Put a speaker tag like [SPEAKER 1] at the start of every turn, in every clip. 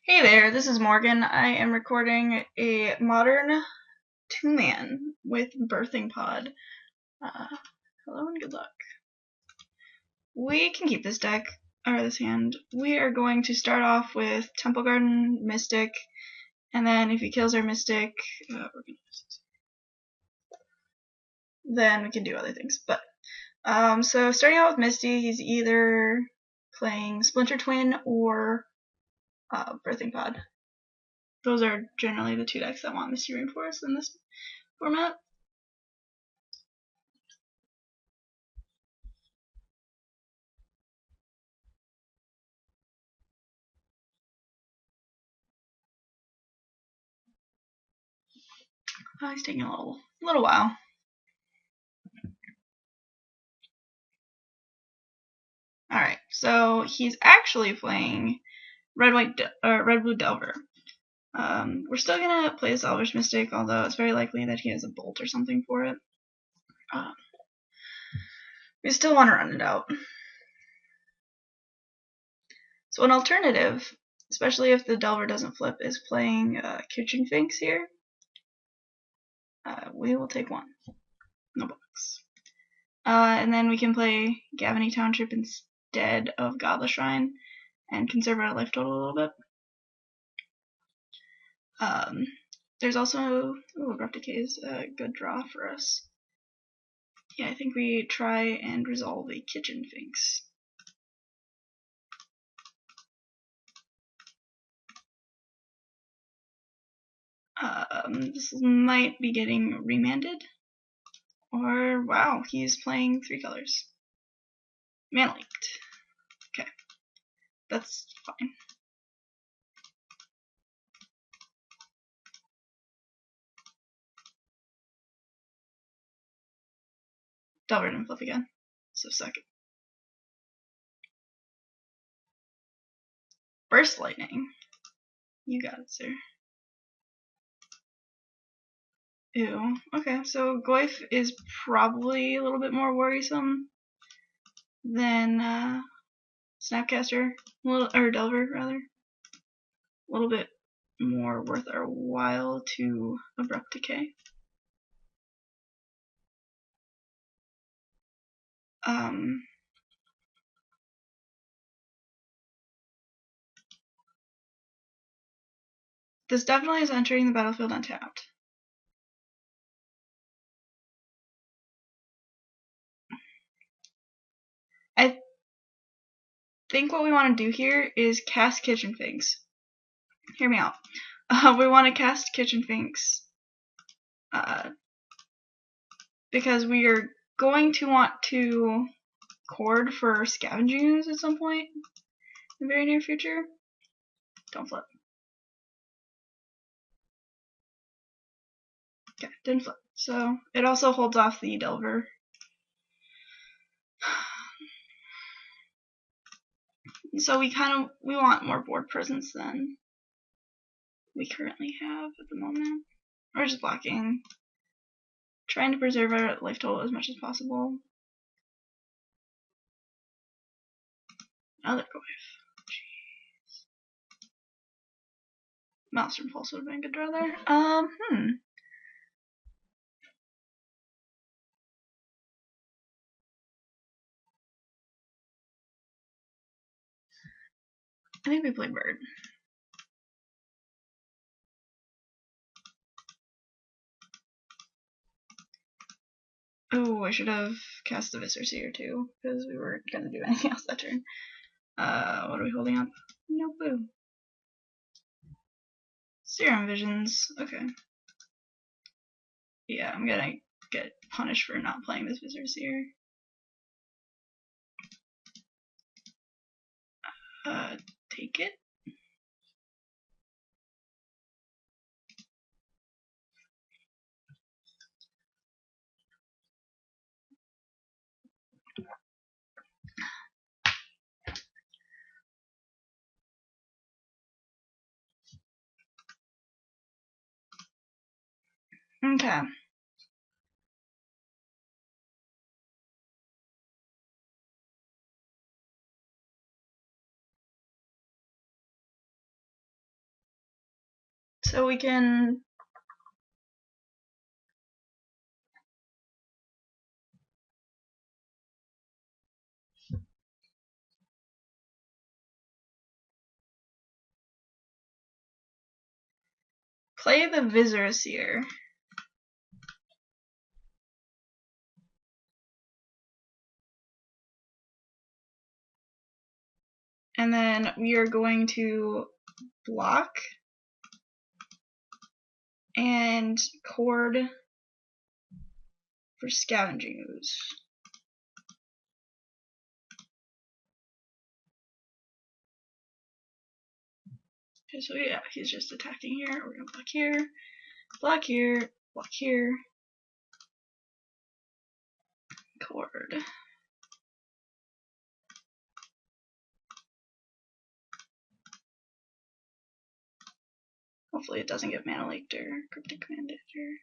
[SPEAKER 1] Hey there, this is Morgan. I am recording a modern two-man with birthing pod. Hello and good luck. We can keep this deck, or this hand. We are going to start off with Temple Garden, Mystic, and then if he kills our Mystic, then we can do other things. But so starting out with Misty, he's either playing Splinter Twin or Birthing Pod. Those are generally the two decks that want Misty Rainforest in this format. Oh, he's taking a little while. Alright, so he's actually playing Red Blue Delver. We're still gonna play this Elvish Mystic, although it's very likely that he has a Bolt or something for it. We still want to run it out. So an alternative, especially if the Delver doesn't flip, is playing Kitchen Finks here. We will take one. No box. And then we can play Gavany Township instead of Godless Shrine and conserve our life total a little bit. There's also Abrupt Decay is a good draw for us. Yeah, I think we try and resolve a Kitchen Finks. This might be getting remanded. Or, wow, he's playing 3 colors. Mana leaked. Okay, that's fine. Delver didn't flip again, so suck it. Burst Lightning. You got it, sir. Ew. Okay, so Goyf is probably a little bit more worrisome than Snapcaster, or Delver rather. A little bit more worth our while to Abrupt Decay. This definitely is entering the battlefield untapped. I think what we want to do here is cast Kitchen Finks. Hear me out. We want to cast Kitchen Finks because we are going to want to cord for Scavenging Ooze at some point in the very near future. Don't flip. Okay, didn't flip. So it also holds off the Delver. So we want more board presence than we currently have at the moment. We're just blocking, trying to preserve our life total as much as possible. Another Goyf. Jeez. Maelstrom Pulse would have been a good draw there. I think we play Bird. Oh, I should have cast the Viscera Seer too, because we weren't gonna do anything else that turn. What are we holding up? No blue. Serum Visions. Okay. Yeah, I'm gonna get punished for not playing this Viscera Seer. Take it. Okay. so we can play the Visceraseer. And then we are going to block and cord for Scavenging Ooze. Okay, so yeah, he's just attacking here. We're gonna block here, block here, block here, cord. Hopefully it doesn't get mana leaked or cryptic commanded or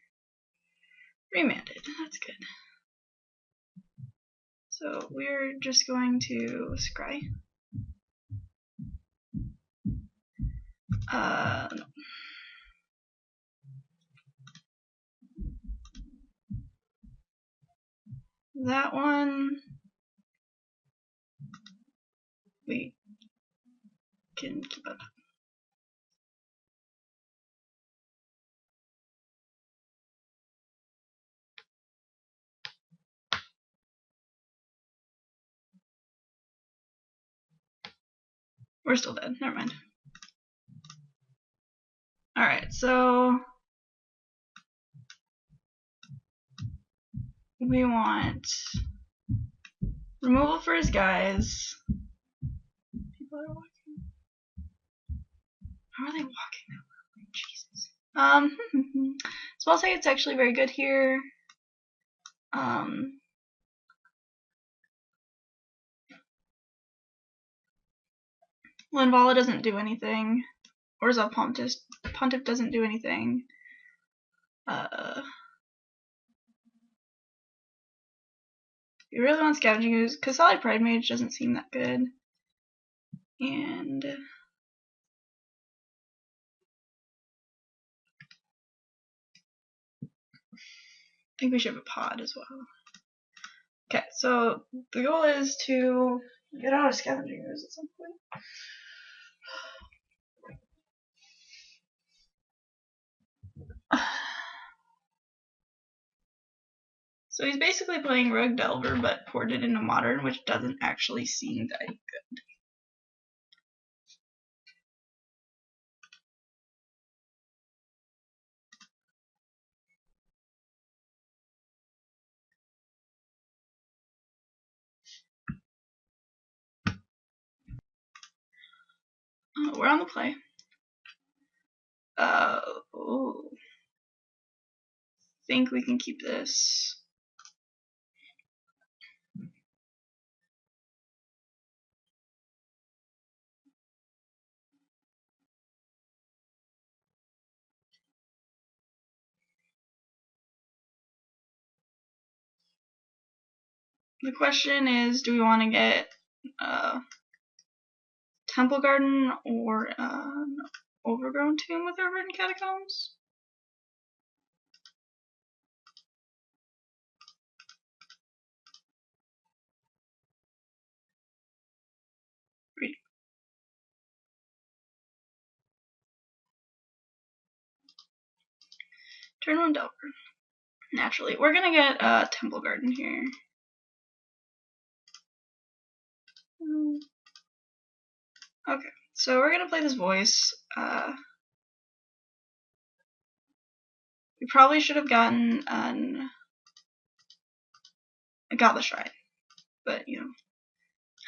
[SPEAKER 1] remanded. That's good. So we're just going to scry. No. That one we can keep up. We're still dead. Never mind. Alright, so we want removal for his guys. People are walking. How are they walking that way? Jesus. Spell say it's actually very good here. Linvala doesn't do anything. Or Pontiff doesn't do anything. You really want Scavenging Ooze. Kasali Pride Mage doesn't seem that good. And I think we should have a pod as well. Okay, so the goal is to get out of Scavenging Ooze at some point. So he's basically playing Rogue Delver, but ported into Modern, which doesn't actually seem that good. We're on the play. Ooh. Think we can keep this. The question is, do we want to get Temple Garden or Overgrown Tomb with our Verdant Catacombs? Turn 1 Delver. Naturally. We're gonna get Temple Garden here. Okay, so we're gonna play this voice. We probably should have gotten a Godless Shrine, but you know,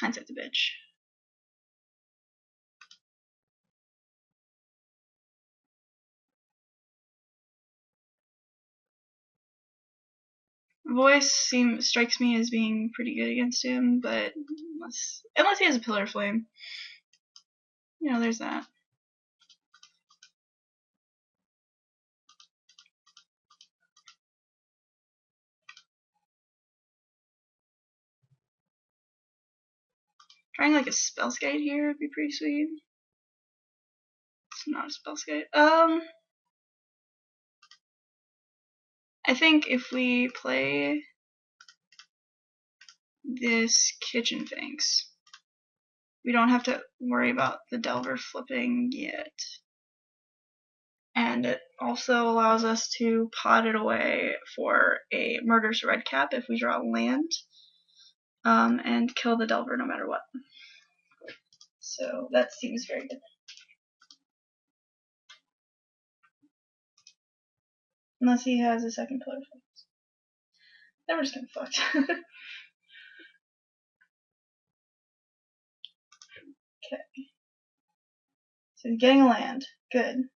[SPEAKER 1] hindsight's a bitch. Voice strikes me as being pretty good against him, but unless he has a Pillar Flame, you know, there's that. Trying like a Spellskite here would be pretty sweet. It's not a Spellskite. I think if we play this kitchen finks, we don't have to worry about the Delver flipping yet. And it also allows us to pot it away for a Murderous Redcap if we draw land, and kill the Delver no matter what. So that seems very good. Unless he has a second pillar. Then we're just getting fucked. Okay. So he's getting a land. Good.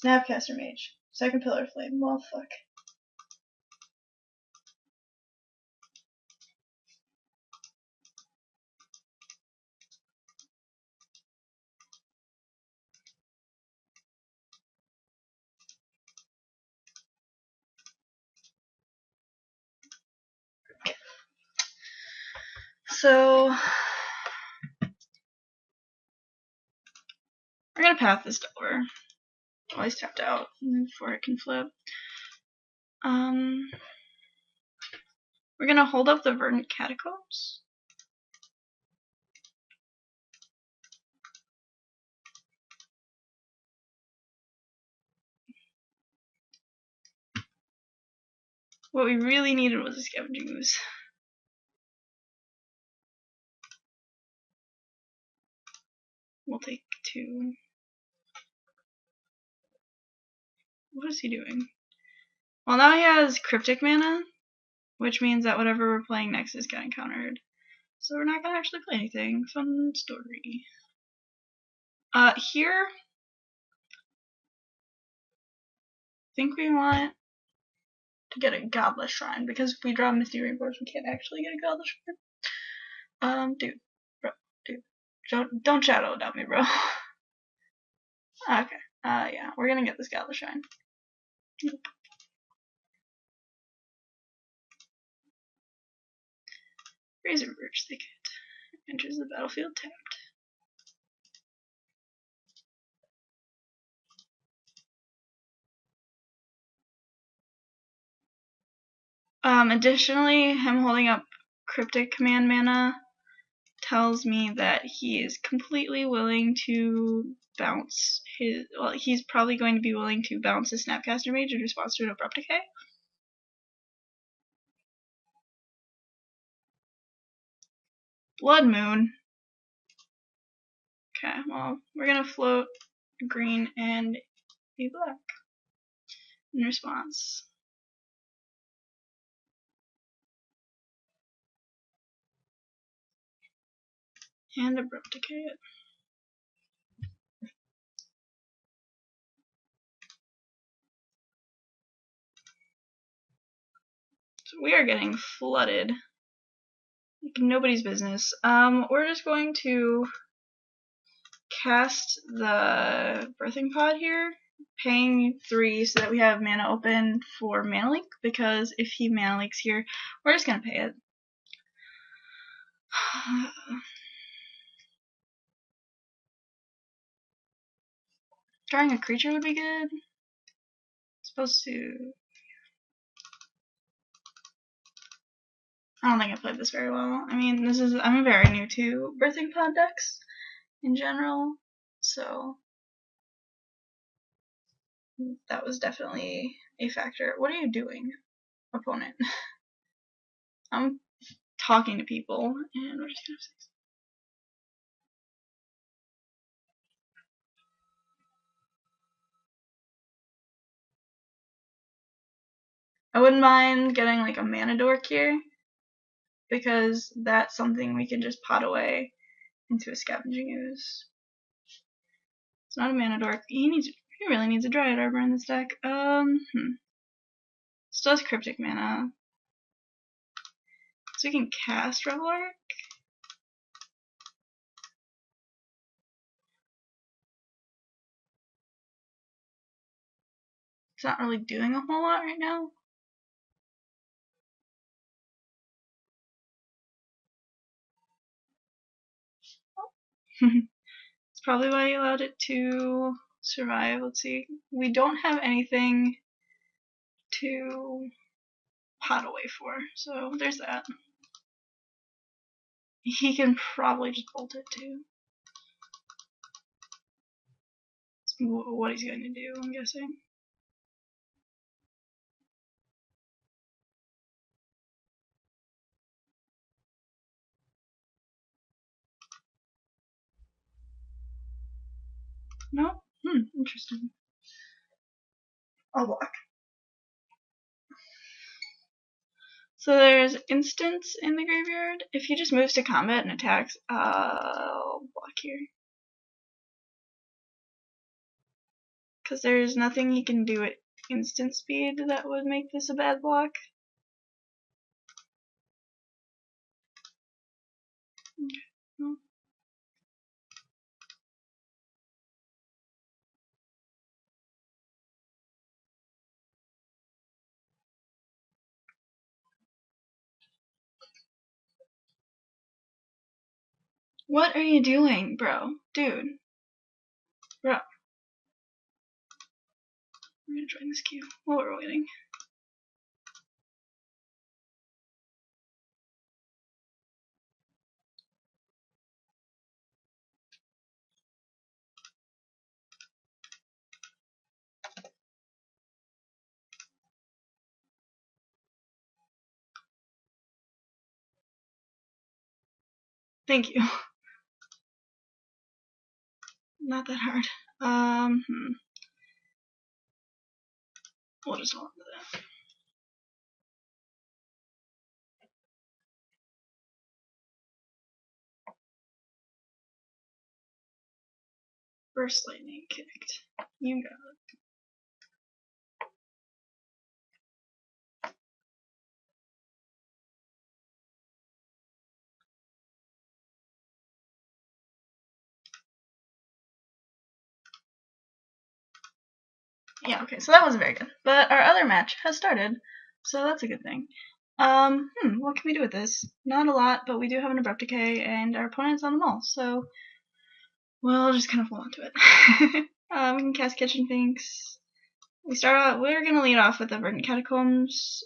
[SPEAKER 1] Snapcaster Mage. Second Pillar Flame. Well, fuck. So we're gonna path this Delver. Oh, he's tapped out before it can flip. We're gonna hold up the Verdant Catacombs. What we really needed was a Scavenging Ooze. We'll take 2. What is he doing? Well, now he has Cryptic Mana, which means that whatever we're playing next is getting countered. So we're not gonna actually play anything. Fun story. Here, I think we want to get a Godless Shrine, because if we draw Misty Rainbows, we can't actually get a Godless Shrine. Dude. Don't shadow it at me, bro. Okay. Yeah, we're gonna get this Godless Shrine. Razor Birch Thicket. Enters the battlefield tapped. Additionally, him holding up Cryptic Command mana tells me that he is completely willing to bounce his, well, he's probably going to be willing to bounce his Snapcaster Mage in response to an Abrupt Decay. Blood Moon. Okay, well, we're gonna float a green and a black in response. And Abrupt Decay it. So we are getting flooded like nobody's business. We're just going to cast the Birthing Pod here, paying 3 so that we have mana open for Mana Leak, because if he Mana Leaks here, we're just gonna pay it. Drawing a creature would be good. Supposed to. I don't think I played this very well. I mean, I'm very new to Birthing Pod decks in general, so that was definitely a factor. What are you doing, opponent? I'm talking to people, and we're just gonna say. I wouldn't mind getting like a Mana Dork here, because that's something we can just pot away into a Scavenging Ooze. It's not a Mana Dork. He really needs a Dryad Arbor in this deck. Still has Cryptic Mana. So we can cast Revel Arc. It's not really doing a whole lot right now. It's probably why he allowed it to survive. Let's see. We don't have anything to pot away for. So there's that. He can probably just bolt it too. What he's going to do, I'm guessing. No? Interesting. I'll block. So there's instants in the graveyard. If he just moves to combat and attacks, I'll block here. Because there's nothing he can do at instant speed that would make this a bad block. Okay. What are you doing, bro? Dude. Bro. We're gonna join this queue while we're waiting. Thank you. Not that hard. We'll just hold on to that. Burst lightning kicked. You got it. Yeah, okay, so that wasn't very good. But our other match has started, so that's a good thing. What can we do with this? Not a lot, but we do have an abrupt decay, and our opponent's on the mall, so we'll just kind of hold on to it. We can cast Kitchen Finks. We're gonna lead off with the Verdant Catacombs.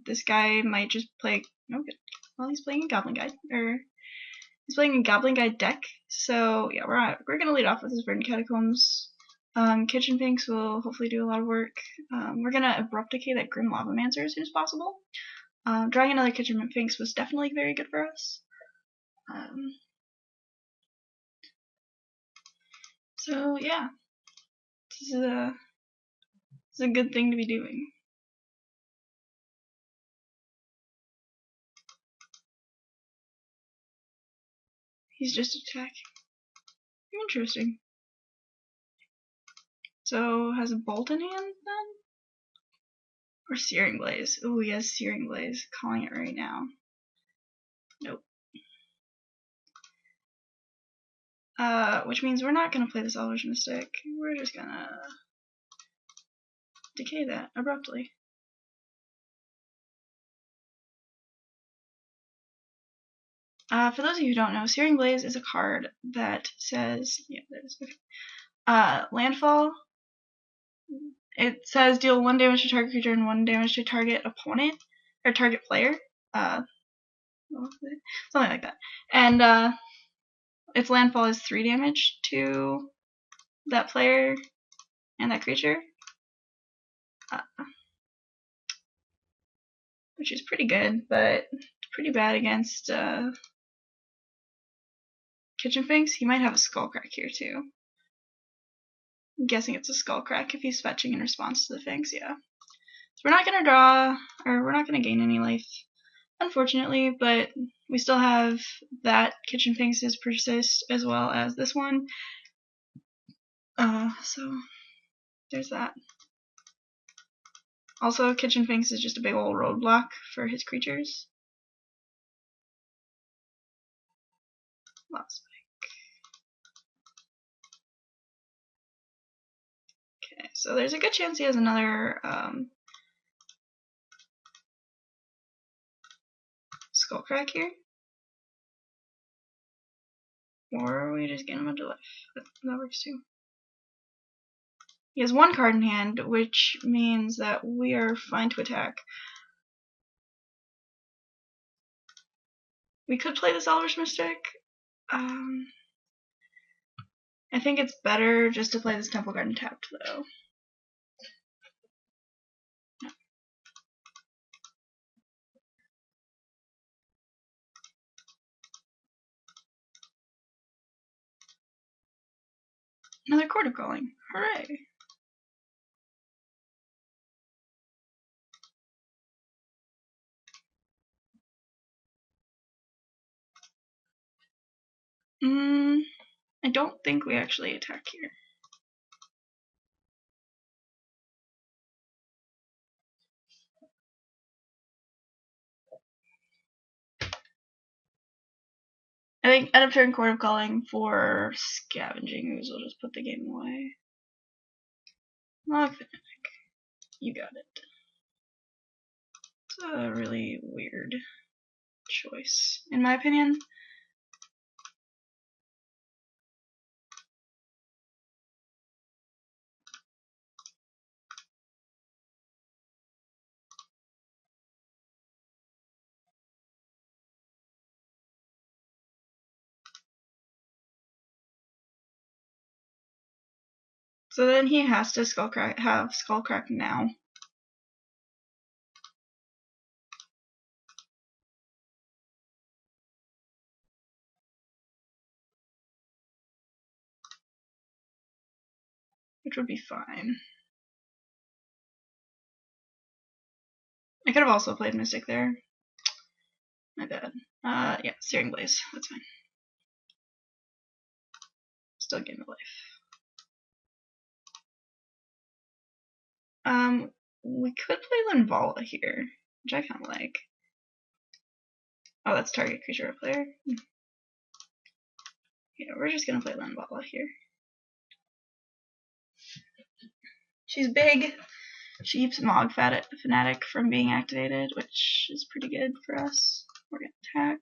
[SPEAKER 1] This guy might just play. Okay, well, he's playing a Goblin Guide, or he's playing a Goblin Guide deck. So yeah, we're gonna lead off with his Verdant Catacombs. Kitchen Finks will hopefully do a lot of work. We're gonna abrupt decay that Grim Lavamancer as soon as possible. Drawing another Kitchen Finks was definitely very good for us. So yeah, this is a good thing to be doing. He's just attacking. Interesting. So has a bolt in hand then? Or Searing Blaze? Ooh, he has Searing Blaze. Calling it right now. Nope. Which means we're not gonna play this Elvish Mystic. We're just gonna decay that abruptly. For those of you who don't know, Searing Blaze is a card that says, yeah, there it is. Okay. Landfall. It says deal 1 damage to target creature and 1 damage to target opponent or target player. Something like that. And its landfall is 3 damage to that player and that creature, which is pretty good, but pretty bad against Kitchen Finks. He might have a Skullcrack here too. I'm guessing it's a Skullcrack if he's fetching in response to the Finks, yeah. So we're not gonna draw, or we're not gonna gain any life, unfortunately, but we still have that Kitchen Finks' persist as well as this one. So there's that. Also, Kitchen Finks is just a big old roadblock for his creatures. Lots. Okay, so there's a good chance he has another Skullcrack here. Or we just gain him a bunch of life. That works too. He has 1 card in hand, which means that we are fine to attack. We could play this Elvish Mystic. I think it's better just to play this Temple Garden tapped, though. Another Court of Calling. Hooray! I don't think we actually attack here. I think end of turn Court of Calling for Scavenging Ooze will just put the game away. Log Fanatic. You got it. It's a really weird choice, in my opinion. So then he has to have Skullcrack now. Which would be fine. I could have also played Mystic there. My bad. Yeah, Searing Blaze. That's fine. Still gain a life. We could play Linvala here, which I kind of like. Oh, that's target creature or player. Yeah, we're just gonna play Linvala here. She's big. She keeps Mog Fanatic from being activated, which is pretty good for us. We're gonna attack.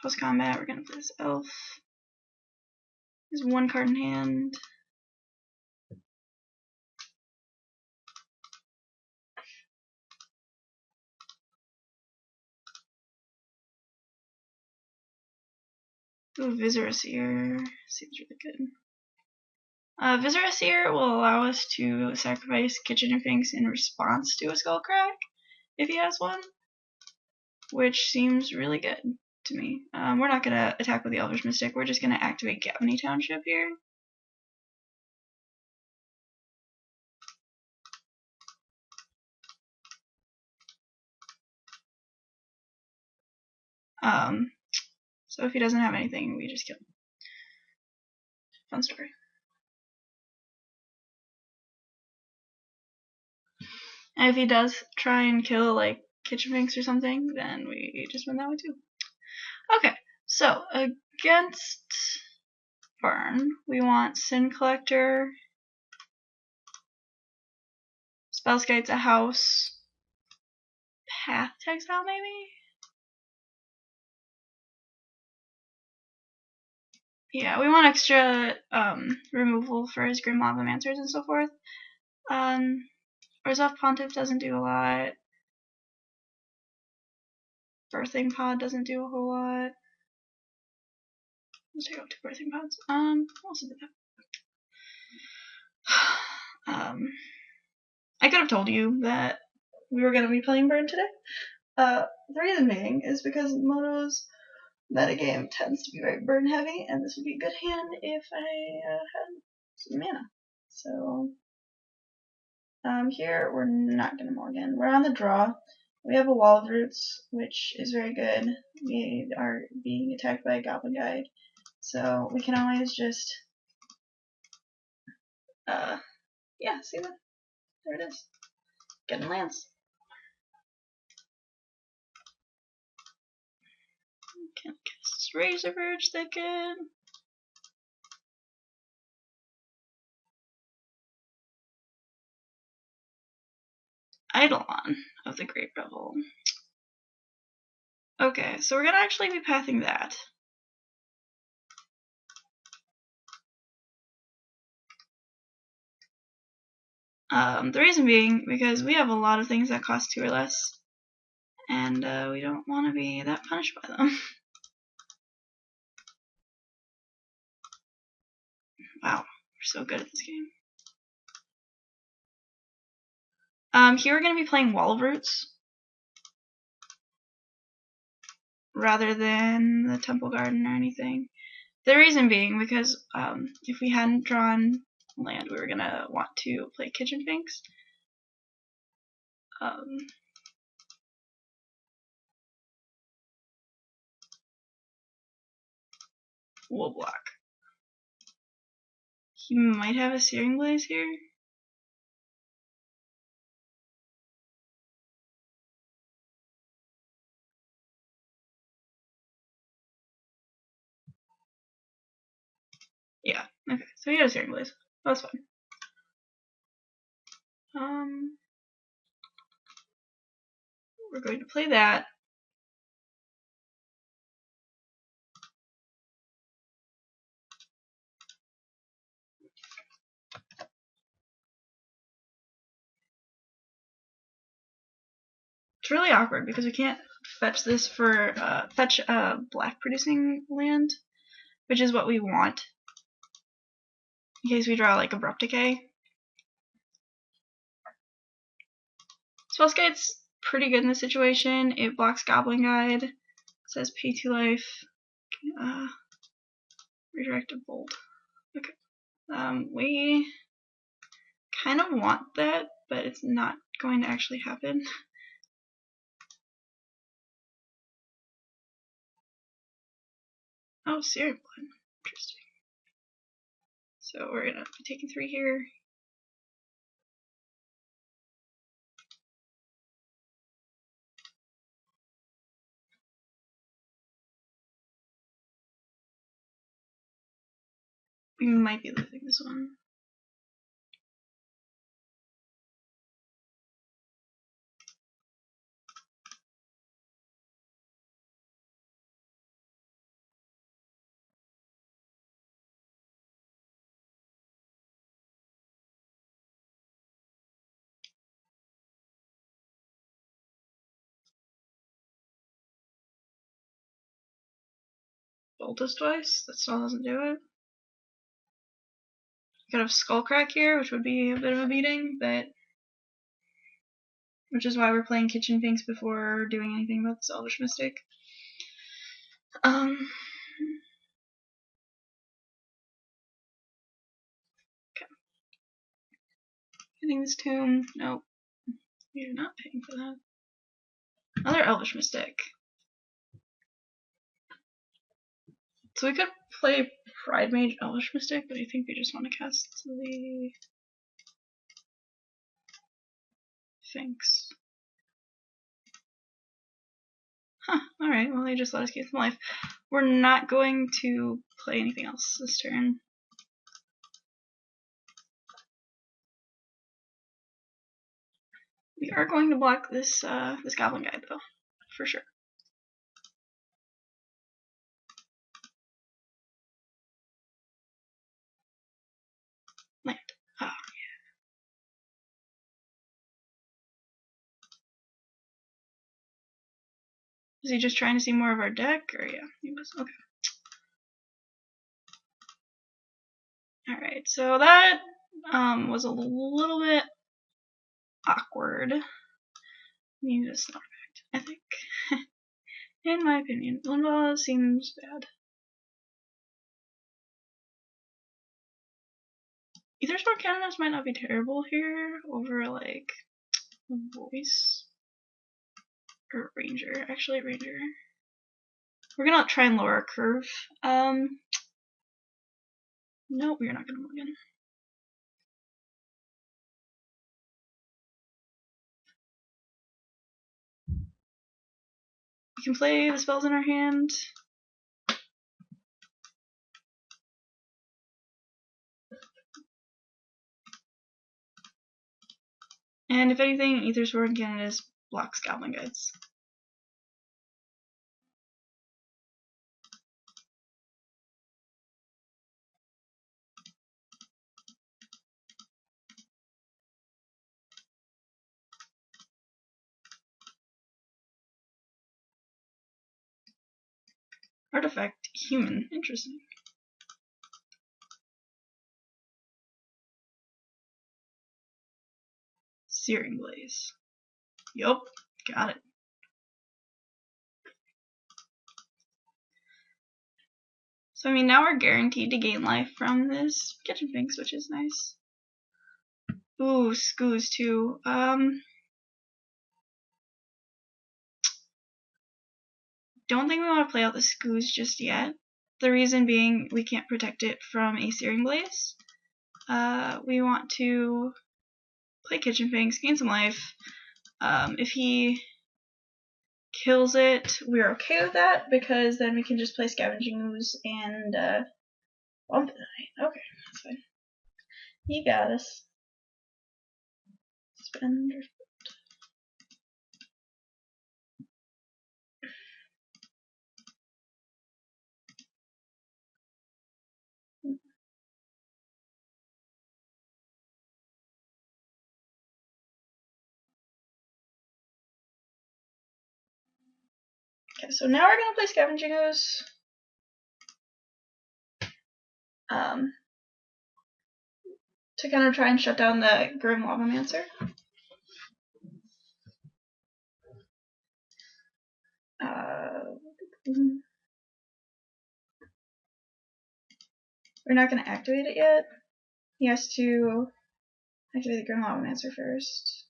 [SPEAKER 1] Post combat, we're gonna play this elf. There's 1 card in hand. Ooh, Visceraseer seems really good. Visceraseer will allow us to sacrifice Kitchen Finks in response to a Skullcrack, if he has one, which seems really good to me. We're not going to attack with the Elvish Mystic, we're just going to activate Gavany Township here. So if he doesn't have anything, we just kill him. Fun story. And if he does try and kill, like, Kitchen Finks or something, then we just win that way too. Okay, so against Burn, we want Sin Collector, Spellskite's a house, Path Textile maybe? Yeah, we want extra removal for his Grim Lavancers and so forth. Orzhov Pontiff doesn't do a lot. Birthing Pod doesn't do a whole lot. Let's take out 2 Birthing Pods. What else did that? I could have told you that we were going to be playing Burn today. The reason being is because Moto's metagame tends to be very burn heavy, and this would be a good hand if I had some mana. So here we're not gonna Morgan. We're on the draw. We have a Wall of Roots, which is very good. We are being attacked by a Goblin Guide, so we can always just yeah, see that? There it is. Getting lands. Can cast Razorverge Thicket. Eidolon of the Great Revel. Okay, so we're gonna actually be pathing that. The reason being because we have a lot of things that cost 2 or less, and we don't want to be that punished by them. Wow, we're so good at this game. Here we're going to be playing Wall of Roots rather than the Temple Garden or anything. The reason being because if we hadn't drawn land, we were going to want to play Kitchen Finks. Wool block. He might have a Searing Blaze here. Yeah, okay, so he had a Searing Blaze. That's fine. We're going to play that. It's really awkward because we can't fetch this for fetch black producing land, which is what we want in case we draw like Abrupt Decay. Spellscape's pretty good in this situation. It blocks Goblin Guide. It says pay 2 life. Redirect a Bolt. Okay. We kind of want that, but it's not going to actually happen. Oh, Searing Blood. Interesting. So we're gonna be taking 3 here. We might be losing this one. Bolt us twice. That still doesn't do it. Could have Skullcrack here, which would be a bit of a beating, but which is why we're playing Kitchen Finks before doing anything about this Elvish Mystic. Okay. Getting this tomb. Nope. You're not paying for that. Another Elvish Mystic. So we could play Pride Mage Elvish Mystic, but I think we just want to cast the Finks. Huh, alright, well they just let us keep them alive. We're not going to play anything else this turn. We are going to block this this Goblin Guide though, for sure. Land. Oh, yeah. Is he just trying to see more of our deck? Or yeah, he was. Okay. Alright, so that was a little bit awkward. We need a Snarl Pact, I think. In my opinion. Limbo seems bad. Ethersworn Canonist might not be terrible here over like Voice or Ranger. Actually, Ranger. We're gonna try and lower our curve. No, we're not gonna mulligan. We can play the spells in our hand. And if anything, Ethersworn Canonist blocks Goblin Guides. Artifact human. Interesting. Searing Blaze. Yup, got it. So I mean now we're guaranteed to gain life from this kitchen finks, which is nice. Ooh, scoos too. Don't think we want to play out the scoos just yet. The reason being we can't protect it from a Searing Blaze. We want to play kitchen finks, gain some life. If he kills it, we're okay with that because then we can just play Scavenging Ooze and bump the night. Okay, that's fine. You got us. Spend. Okay, so now we're gonna play Scavenging Ooze. To kind of try and shut down the Grim Lavamancer. We're not going to activate it yet. He has to activate the Grim Lavamancer first.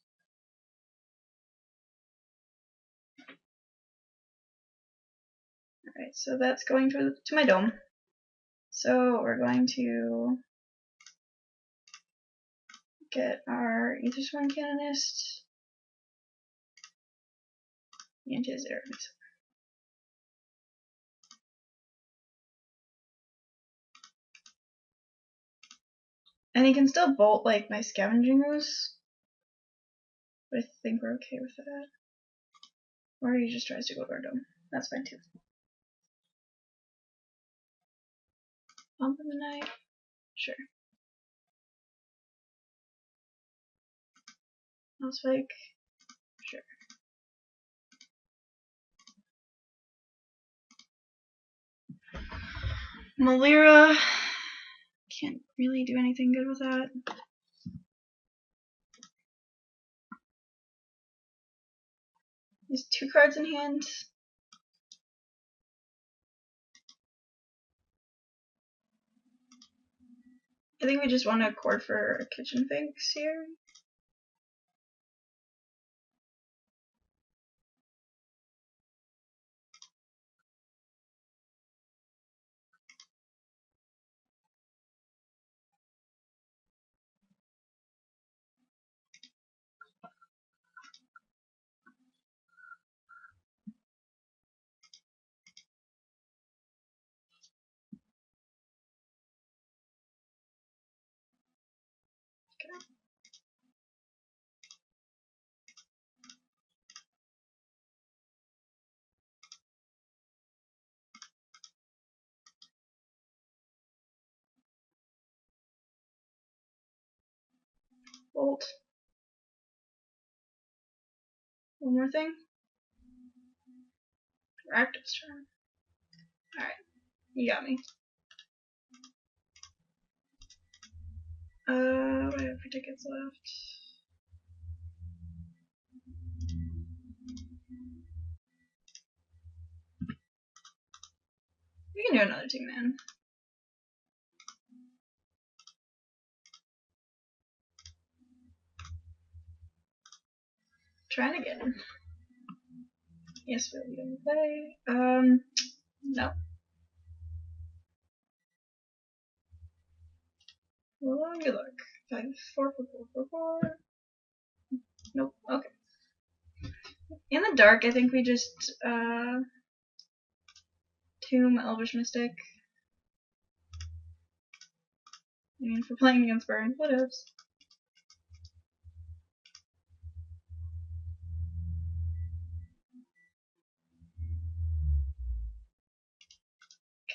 [SPEAKER 1] Alright, so that's going to my dome. So we're going to get our Aethersworn Canonist and his arrows. And he can still bolt like my Scavenging Ooze, but I think we're okay with that. Or he just tries to go to our dome. That's fine too. Bump in the night? Sure. Spike? Sure. Malira, can't really do anything good with that. There's 2 cards in hand. I think we just want to cord for kitchen finks here. Okay. Bolt. One more thing. Rakdos turn. Alright, you got me. What do I have for tickets left? We can do another 2-man. Trying again. Yes, we'll be gonna play. No. Well, good luck. 5, 4, 4, 4, 4, 4. Nope. Okay. In the dark, I think we just tomb Elvish Mystic. I mean, for playing against Burn, whatevs.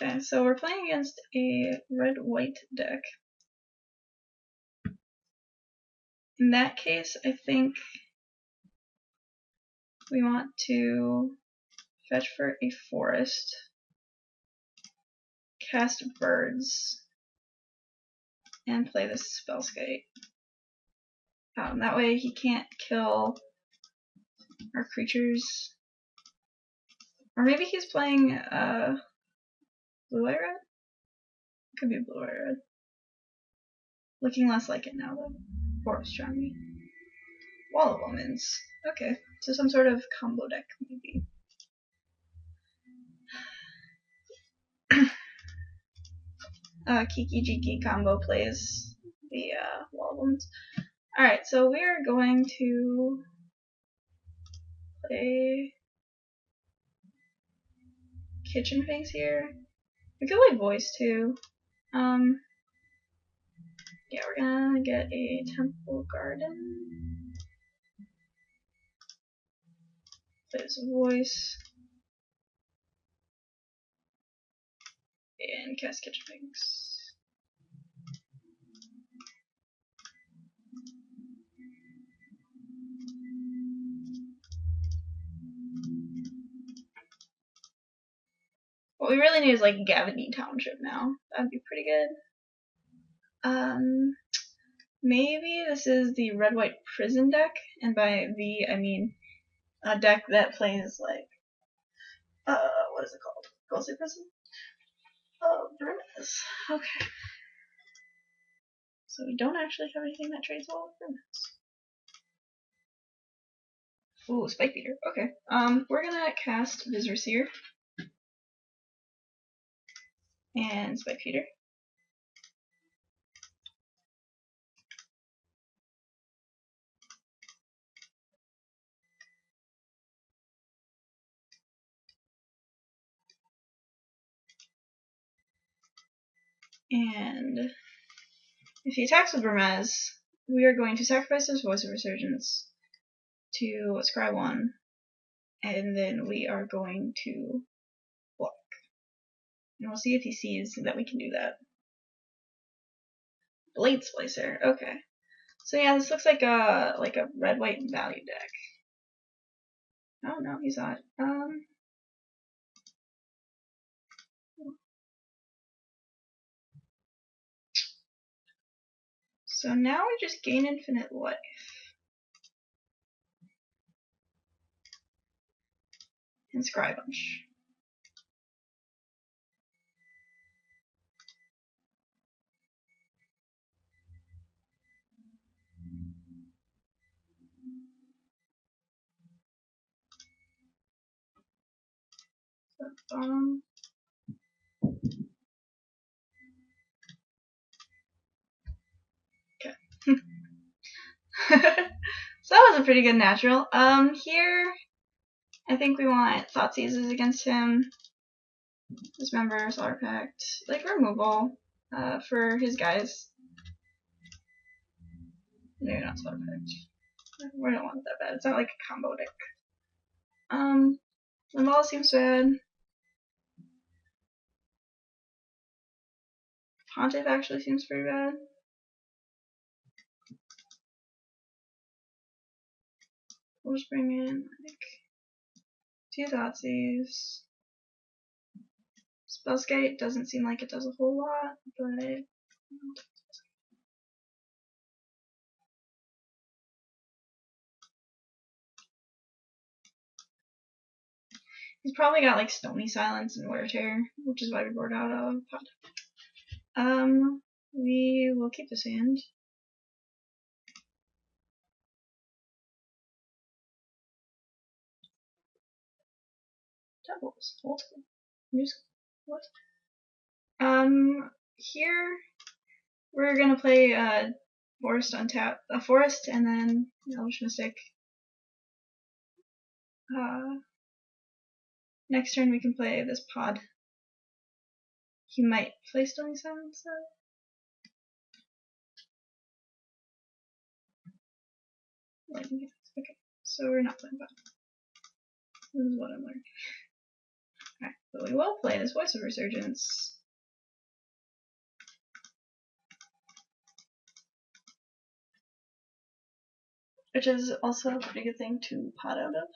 [SPEAKER 1] Okay, so we're playing against a red-white deck. In that case, I think we want to fetch for a forest. cast birds and play this Spellskite. That way he can't kill our creatures. Or maybe he's playing blue-eye red? Could be blue-eye red. Looking less like it now though. Forest Charmy. Wall of Omens. Okay, so some sort of combo deck maybe. Kiki Jiki combo plays the Wall of Omens. Alright, so we're going to play Kitchen Phase here. We could play Voice too. Yeah, we're gonna get a Temple Garden. There's a Voice. And cast Kitchen Pigs. What we really need is like Gavany Township now. That'd be pretty good. Maybe this is the red-white prison deck, and by the I mean a deck that plays like what is it called? Ghostly Prison? Vermis. Okay. So we don't actually have anything that trades well with Vermis. Ooh, Spike Beater. Okay. We're gonna cast Visor Seer and Spike Beater. And if he attacks with Vermes, we are going to sacrifice his Voice of Resurgence to scry 1, and then we are going to block. And we'll see if he sees that we can do that. Blade Splicer, okay. So yeah, this looks like a red-white value deck. Oh no, he's not. So now we just gain infinite life. And scry bunch. Okay. So that was a pretty good natural. Here I think we want Thought Seizes against him. Dismember, Solar Pact, like removal for his guys. Maybe not Solar Pact. We don't want that bad. It's not like a combo deck. Limala seems bad. Pontiff actually seems pretty bad. We'll just bring in like 2 Thoughtseize. Spellskite doesn't seem like it does a whole lot, but he's probably got like Stony Silence and Wear Tear, which is why we board out of Pod. We will keep this hand. Temples. Old school. New school. What? Here we're gonna play Forest untap, a Forest, and then Elvish Mystic. Next turn we can play this Pod. He might play Stony Silence though. Okay, so we're not playing Pod. This is what I'm learning. Alright, but we will play this Voice of Resurgence. Which is also a pretty good thing to pot out of.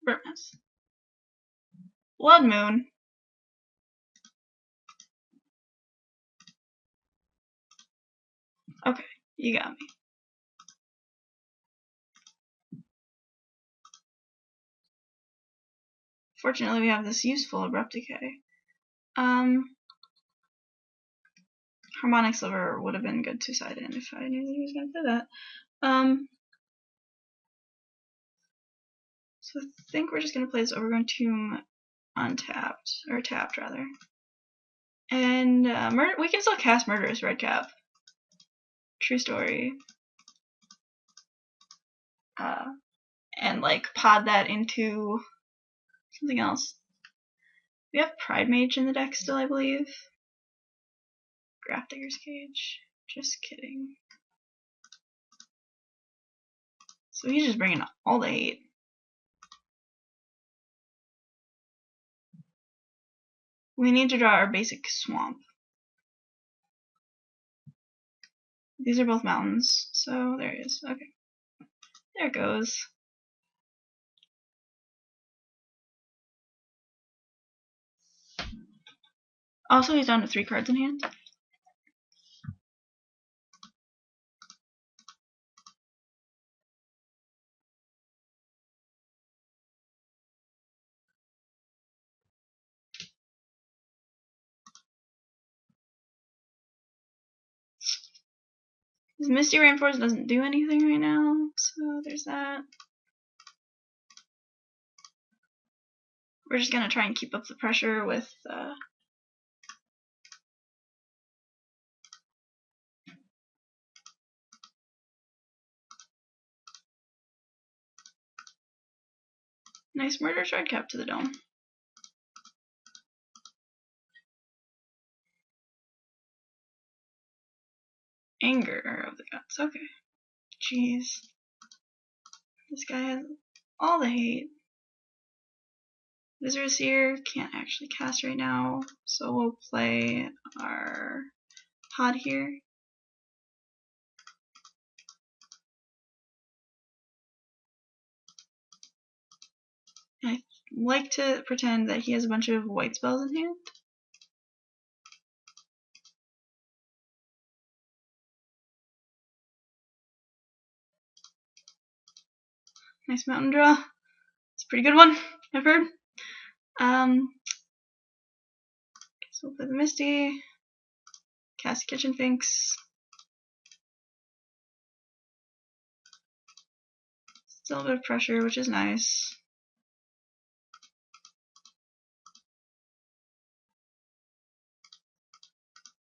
[SPEAKER 1] Vermis. Blood Moon. Okay, you got me. Fortunately, we have this useful Abrupt Decay. Harmonic Sliver would have been good to side in if I knew that he was going to play that. So I think we're just going to play this Overgrown Tomb untapped, or tapped rather. And we can still cast Murderous Redcap. True story. And like pod that into something else. We have Pride Mage in the deck still, I believe. Grafdigger's Cage. Just kidding. So he's just bringing all the hate. We need to draw our basic swamp. These are both mountains, so there it is. Okay. There it goes. Also, he's down to 3 cards in hand. His Misty Rainforest doesn't do anything right now, so there's that. We're just gonna try and keep up the pressure with nice Murderous Redcap to the dome. Anger of the Gods. Okay. Jeez. This guy has all the hate. Visitor's Seer can't actually cast right now, so we'll play our pod here. And I like to pretend that he has a bunch of white spells in hand. Nice mountain draw. It's a pretty good one, I've heard. So we'll play the Misty, cast Kitchen Finks. Still a bit of pressure, which is nice.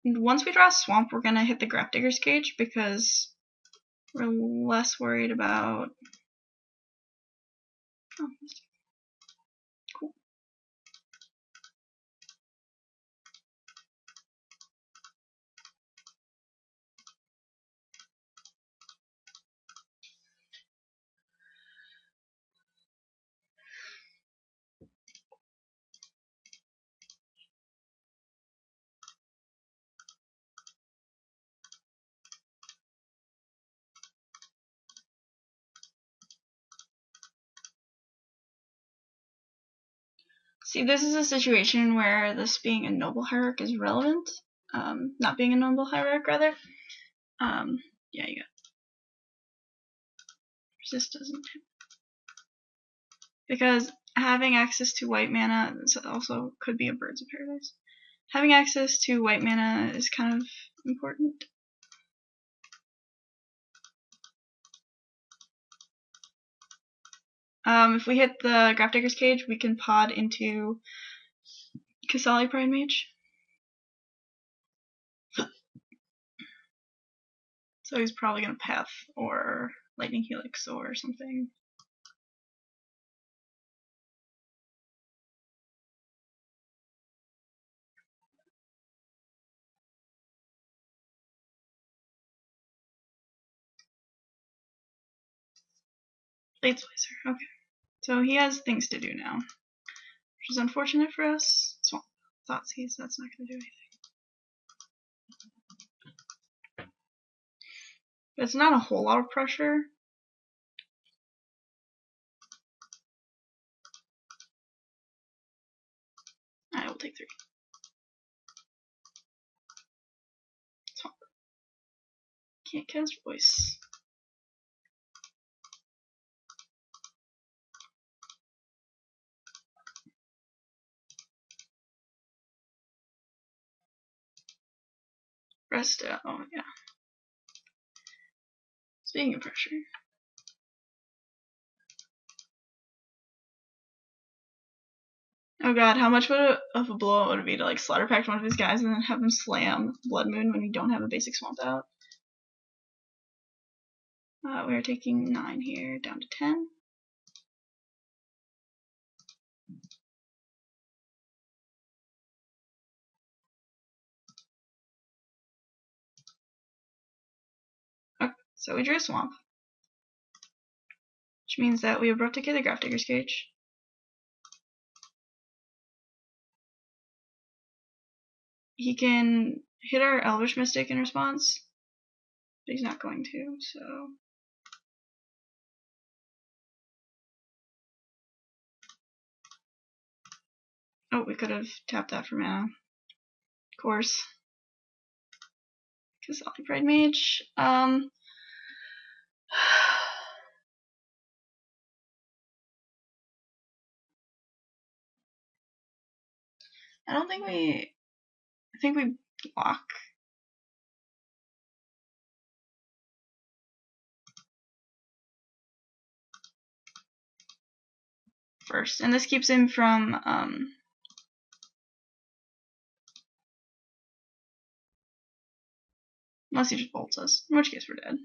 [SPEAKER 1] And once we draw a swamp, we're gonna hit the Grafdigger's Cage because we're less worried about. Oh, cool. See, this is a situation where this being a noble hierarch is relevant. Not being a noble hierarch, rather. Yeah, you got resist doesn't. Because having access to white mana also could be a Birds of Paradise. Having access to white mana is kind of important. If we hit the Grafdigger's Cage, we can pod into Kasali Pride Mage. So he's probably going to Path or Lightning Helix or something. Blade Slicer, okay. So he has things to do now, which is unfortunate for us. Swamp. Thoughtseize, that's not going to do anything. But it's not a whole lot of pressure. can't cast voice. Resto, oh yeah. Speaking of pressure. Oh god, how much of a blowout would it be to like slaughter pact one of his guys and then have him slam Blood Moon when you don't have a basic swamp out? We are taking 9 here, down to 10. Okay, so we drew a swamp. Which means that we abrupt decay the Grafdigger's Cage. He can hit our Elvish Mystic in response, but he's not going to, so... Oh, we could have tapped that for mana. Of course. Because Pride Mage. I don't think we... I think we block. First, and this keeps him from, unless he just bolts us, in which case we're dead.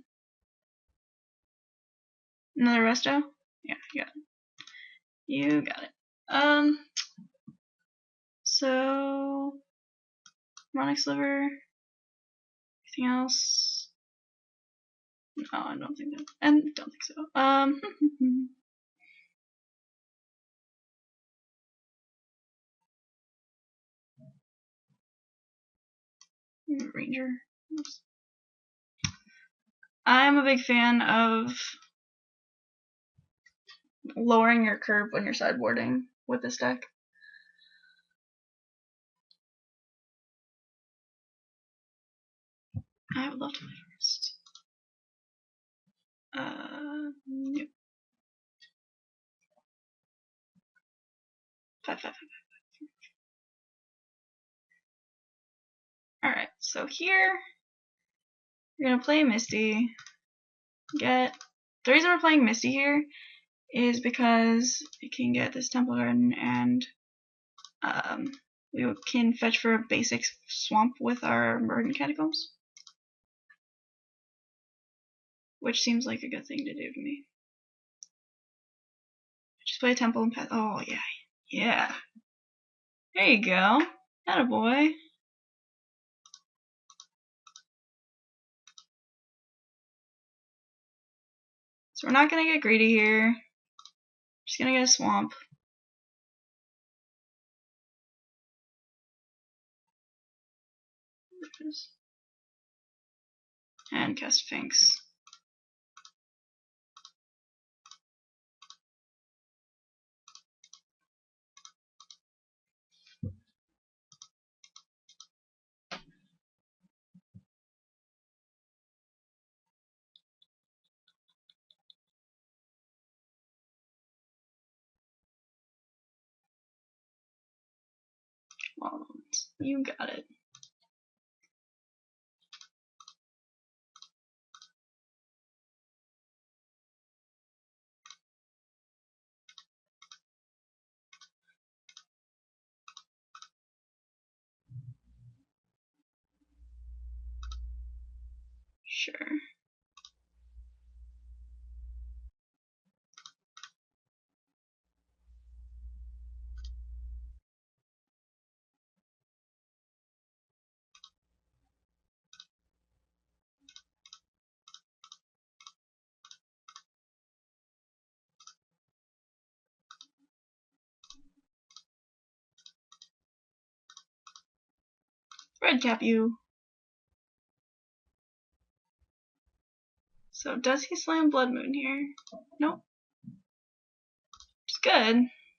[SPEAKER 1] Another resto? Yeah, you got it. You got it. So... Chronic Sliver. Anything else? No, I don't think that. And don't think so. Ranger. Oops. I'm a big fan of lowering your curve when you're sideboarding with this deck. I would love to play first. Nope. 5/5/5. Alright, so here we're gonna play Misty. The reason we're playing Misty here is because it can get this Temple Garden and we can fetch for a basic swamp with our Murden Catacombs. Which seems like a good thing to do to me. Just play a Temple and pass. Oh, yeah. Yeah. There you go. Attaboy. So we're not going to get greedy here. Just going to get a swamp. And cast Sphinx. Well, you got it. Sure. Red cap you. So does he slam Blood Moon here? Nope. Which is good.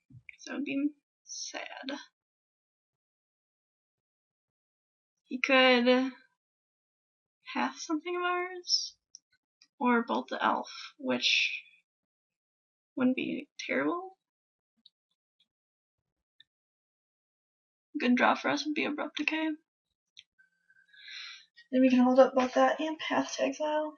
[SPEAKER 1] Because that would be sad. He could path something of ours, or bolt the elf, which wouldn't be terrible. Good draw for us would be Abrupt Decay. Then we can hold up both that and Path to Exile.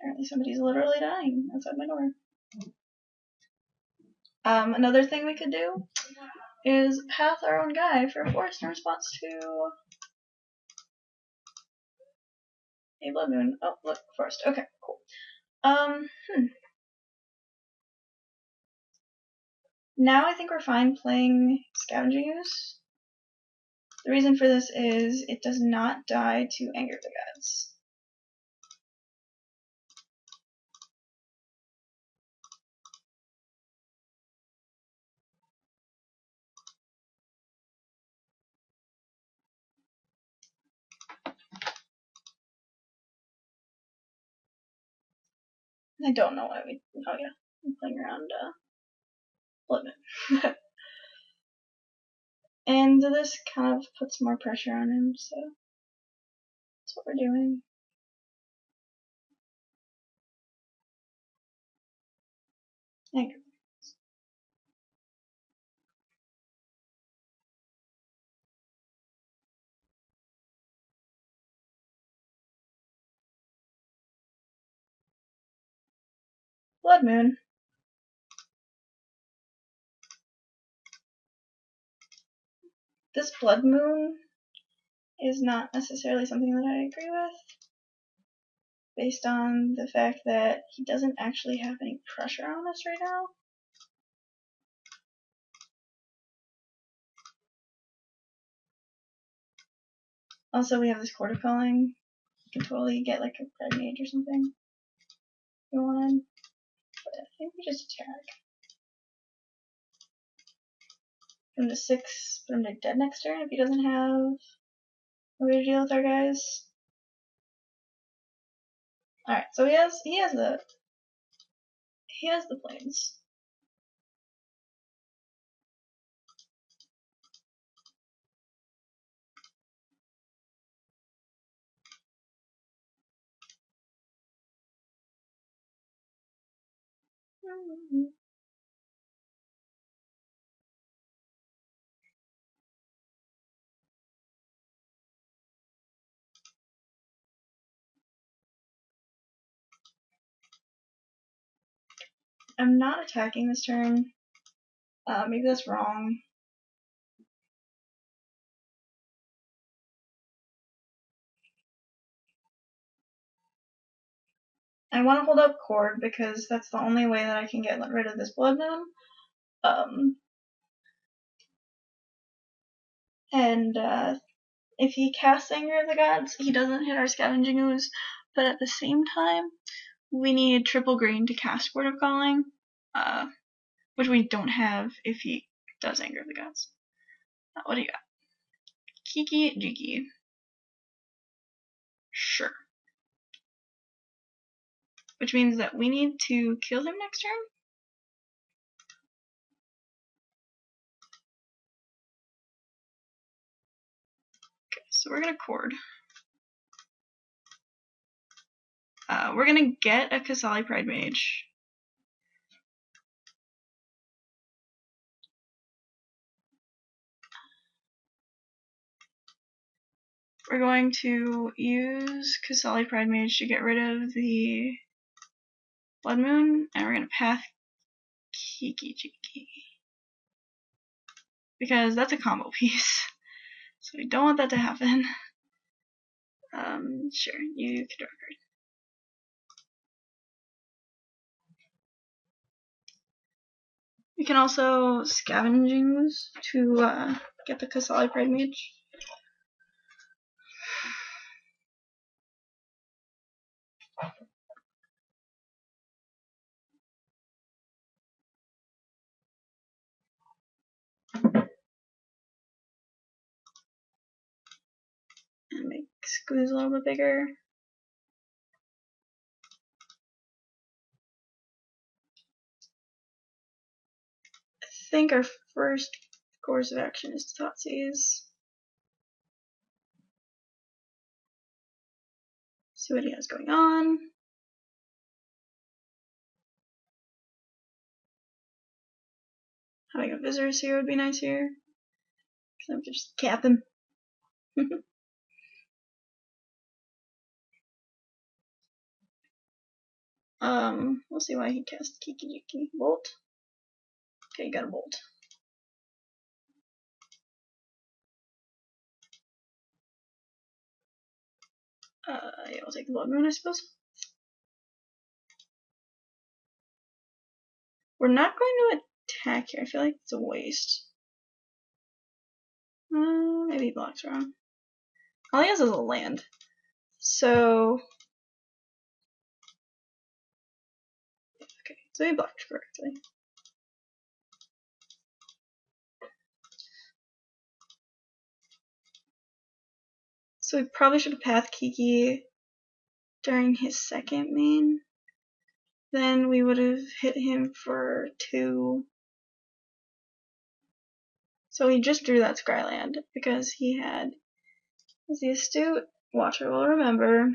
[SPEAKER 1] Apparently somebody's literally dying outside my door. Another thing we could do is path our own guy for a forest in response to a blood moon. Oh, look, forest. Okay, cool. Now I think we're fine playing Scavenging Ooze. The reason for this is it does not die to Anger of the Gods. I don't know why we. Oh yeah, I'm playing around Blood Moon. And this kind of puts more pressure on him, so that's what we're doing. Anger. Blood Moon. This Blood Moon is not necessarily something that I agree with, based on the fact that he doesn't actually have any pressure on us right now. Also, we have this Quarter Calling. You can totally get like a Pride Mage or something going on. But I think we just attack. Put him to 6, put him to dead next turn if he doesn't have a way to deal with our guys. Alright, so he has the planes. I'm not attacking this turn. Maybe that's wrong. I want to hold up Cord because that's the only way that I can get rid of this Blood Moon. And if he casts Anger of the Gods, he doesn't hit our Scavenging Ooze, but at the same time, we need triple green to cast Quarter Calling, which we don't have if he does Anger of the Gods. What do you got? Kiki Jiki. Sure. Which means that we need to kill him next turn? Okay, so we're gonna Cord. We're gonna get a Kasali Pride Mage. We're going to use Kasali Pride Mage to get rid of the Blood Moon, and we're gonna path Kiki Jiki. Because that's a combo piece. So we don't want that to happen. Sure, you can draw a card. We can also Scavenging Ooze to get the Kasali Pride Mage. And make squeeze a little bit bigger. I think our first course of action is Totsy's. See what he has going on. Having a visitors here would be nice here. So I'm just cap him. We'll see why he cast Kiki Jiki. Bolt. Okay, got a bolt. Yeah, we'll take the Blood Moon, I suppose. We're not going to attack here. I feel like it's a waste. Maybe he blocks wrong. All he has is a land. So... okay, so he blocked correctly. So we probably should have Path Kiki during his second main. Then we would have hit him for 2. So he just drew that Scryland because he had, as the astute watcher will remember,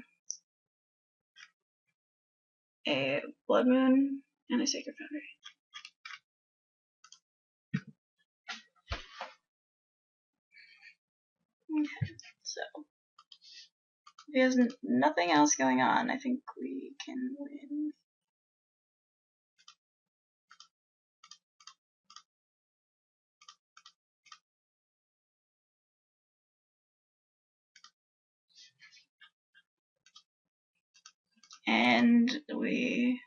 [SPEAKER 1] a Blood Moon and a Sacred Foundry. Okay, so if he has nothing else going on, I think we can win. And we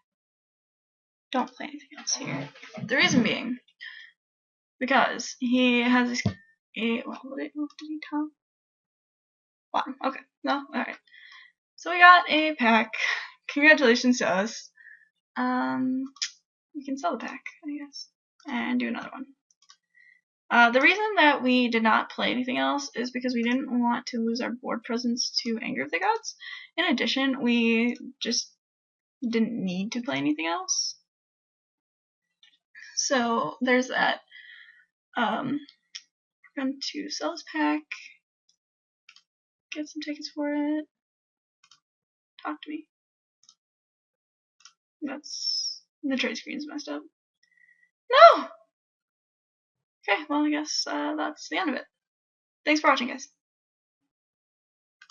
[SPEAKER 1] don't play anything else here. The reason being, because he has a, well, what did he top? Wow, okay, no, alright. So we got a pack. Congratulations to us. We can sell the pack, I guess, and do another one. The reason that we did not play anything else is because we didn't want to lose our board presence to Anger of the Gods. In addition, we just didn't need to play anything else. So there's that. We're going to sell this pack, get some tickets for it. Talk to me. That's the trade screen's messed up. No! Okay, well I guess that's the end of it. Thanks for watching, guys.